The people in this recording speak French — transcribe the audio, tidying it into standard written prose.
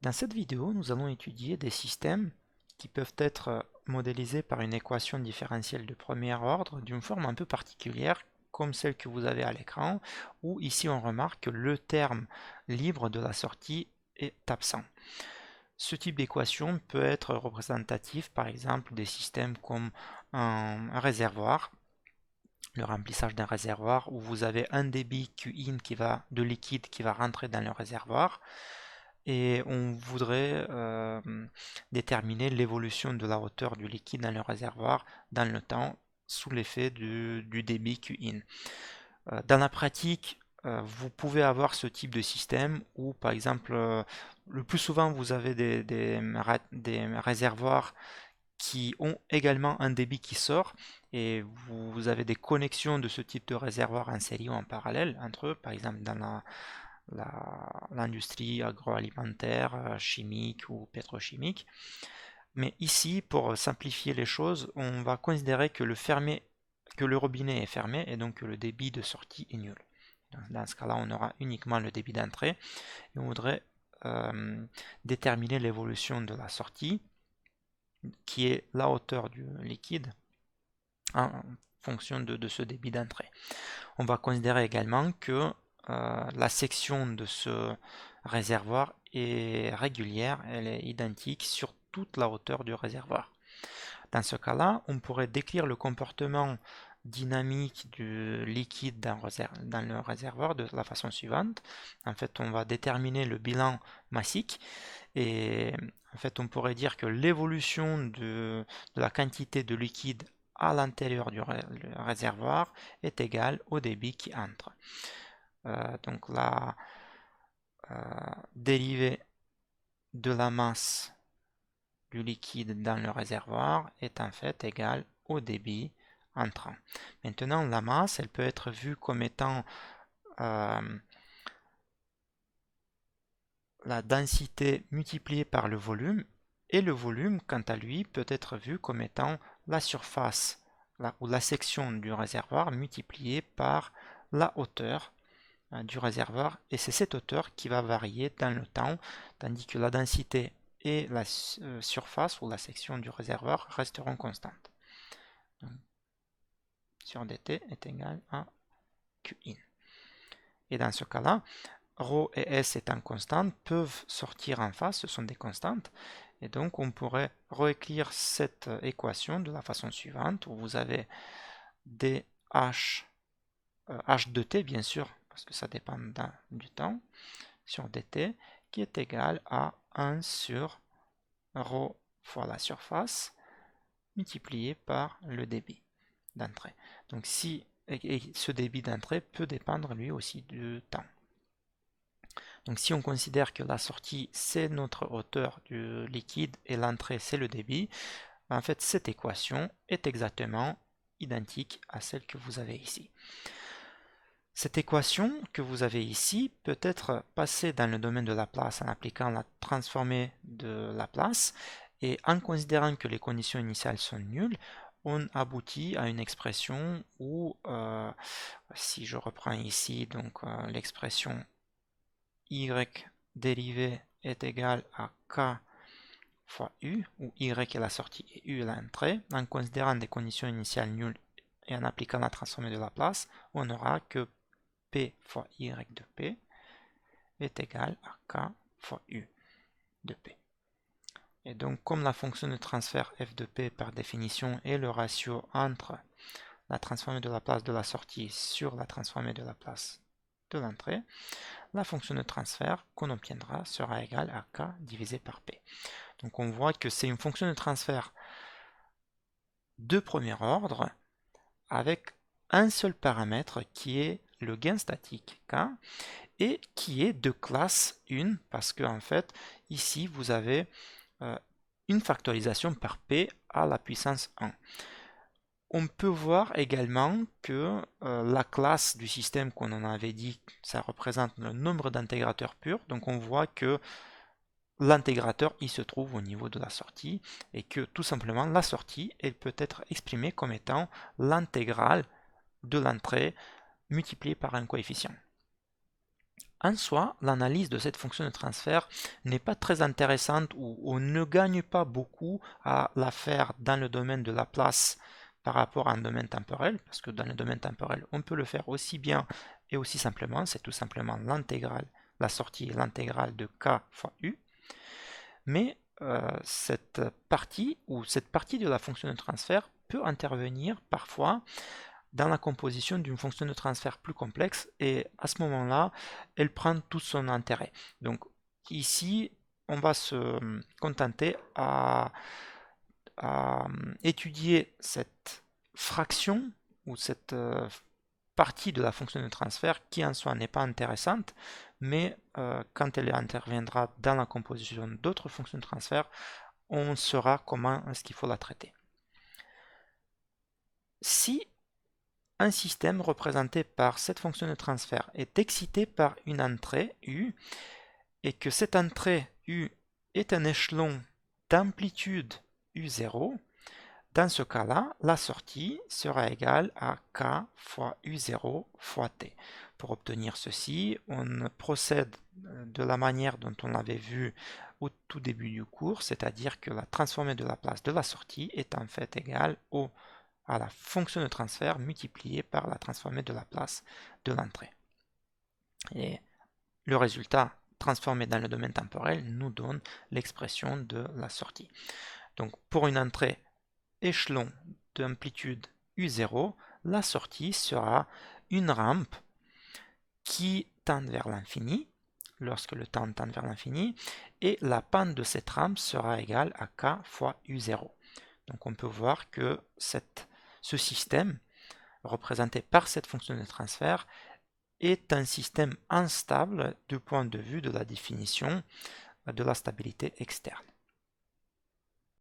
Dans cette vidéo, nous allons étudier des systèmes qui peuvent être modélisés par une équation différentielle de premier ordre d'une forme un peu particulière, comme celle que vous avez à l'écran, où ici on remarque que le terme libre de la sortie est absent. Ce type d'équation peut être représentatif, par exemple, des systèmes comme un réservoir, le remplissage d'un réservoir, où vous avez un débit Qin de liquide qui va rentrer dans le réservoir, et on voudrait déterminer l'évolution de la hauteur du liquide dans le réservoir dans le temps sous l'effet du débit Qin. Dans la pratique, vous pouvez avoir ce type de système où, par exemple, le plus souvent, vous avez des réservoirs qui ont également un débit qui sort et vous avez des connexions de ce type de réservoir en série ou en parallèle entre eux, par exemple dans l'industrie agroalimentaire, chimique ou pétrochimique. Mais ici, pour simplifier les choses, on va considérer que le robinet est fermé et donc que le débit de sortie est nul. Dans ce cas-là, on aura uniquement le débit d'entrée et on voudrait déterminer l'évolution de la sortie, qui est la hauteur du liquide en fonction de ce débit d'entrée. On va considérer également que la section de ce réservoir est régulière, elle est identique sur toute la hauteur du réservoir. Dans ce cas-là, on pourrait décrire le comportement dynamique du liquide dans le réservoir de la façon suivante. En fait, on va déterminer le bilan massique et en fait, on pourrait dire que l'évolution de la quantité de liquide à l'intérieur du réservoir est égale au débit qui entre. Donc la dérivée de la masse du liquide dans le réservoir est en fait égale au débit entrant. Maintenant, la masse, elle peut être vue comme étant la densité multipliée par le volume, et le volume, quant à lui, peut être vu comme étant la surface ou la section du réservoir multipliée par la hauteur du réservoir, et c'est cette hauteur qui va varier dans le temps, tandis que la densité et la surface ou la section du réservoir resteront constantes. Donc, sur dt est égal à Qin. Et dans ce cas-là, ρ et S étant constantes, peuvent sortir en face, ce sont des constantes, et donc on pourrait réécrire cette équation de la façon suivante, où vous avez dH, h de t bien sûr, parce que ça dépend du temps, sur dt, qui est égal à 1 sur ρ fois la surface, multiplié par le débit d'entrée. Donc si et ce débit d'entrée peut dépendre lui aussi du temps. Donc si on considère que la sortie c'est notre hauteur du liquide et l'entrée c'est le débit, en fait cette équation est exactement identique à celle que vous avez ici. Cette équation que vous avez ici peut être passée dans le domaine de Laplace en appliquant la transformée de Laplace, et en considérant que les conditions initiales sont nulles, on aboutit à une expression où, si je reprends ici donc l'expression y dérivée est égale à k fois u, où y est la sortie et u est l'entrée, en considérant des conditions initiales nulles et en appliquant la transformée de Laplace, on aura que p fois y de p est égal à k fois u de p. Et donc, comme la fonction de transfert f de p par définition est le ratio entre la transformée de Laplace de la sortie sur la transformée de Laplace de l'entrée, la fonction de transfert qu'on obtiendra sera égale à k divisé par p. Donc on voit que c'est une fonction de transfert de premier ordre avec un seul paramètre qui est le gain statique k, et qui est de classe 1 parce que en fait ici vous avez une factorisation par p à la puissance 1. On peut voir également que la classe du système qu'on en avait dit, ça représente le nombre d'intégrateurs purs, donc on voit que l'intégrateur il se trouve au niveau de la sortie, et que tout simplement la sortie elle peut être exprimée comme étant l'intégrale de l'entrée multipliée par un coefficient. En soi, l'analyse de cette fonction de transfert n'est pas très intéressante ou on ne gagne pas beaucoup à la faire dans le domaine de la place par rapport à un domaine temporel, parce que dans le domaine temporel, on peut le faire aussi bien et aussi simplement, c'est tout simplement l'intégrale, la sortie est l'intégrale de k fois u, mais cette partie ou cette partie de la fonction de transfert peut intervenir parfois dans la composition d'une fonction de transfert plus complexe et à ce moment-là, elle prend tout son intérêt. Donc ici, on va se contenter à étudier cette fraction ou cette partie de la fonction de transfert qui en soi n'est pas intéressante, mais quand elle interviendra dans la composition d'autres fonctions de transfert, on saura comment est-ce qu'il faut la traiter. Si un système représenté par cette fonction de transfert est excité par une entrée U et que cette entrée U est un échelon d'amplitude U0, dans ce cas-là, la sortie sera égale à K fois U0 fois T. Pour obtenir ceci, on procède de la manière dont on l'avait vu au tout début du cours, c'est-à-dire que la transformée de la place de la sortie est en fait égale à la fonction de transfert multipliée par la transformée de la place de l'entrée. Et le résultat transformé dans le domaine temporel nous donne l'expression de la sortie. Donc pour une entrée échelon d'amplitude U0, la sortie sera une rampe qui tend vers l'infini, lorsque le temps tend vers l'infini, et la pente de cette rampe sera égale à K fois U0. Donc on peut voir que ce système, représenté par cette fonction de transfert, est un système instable du point de vue de la définition de la stabilité externe.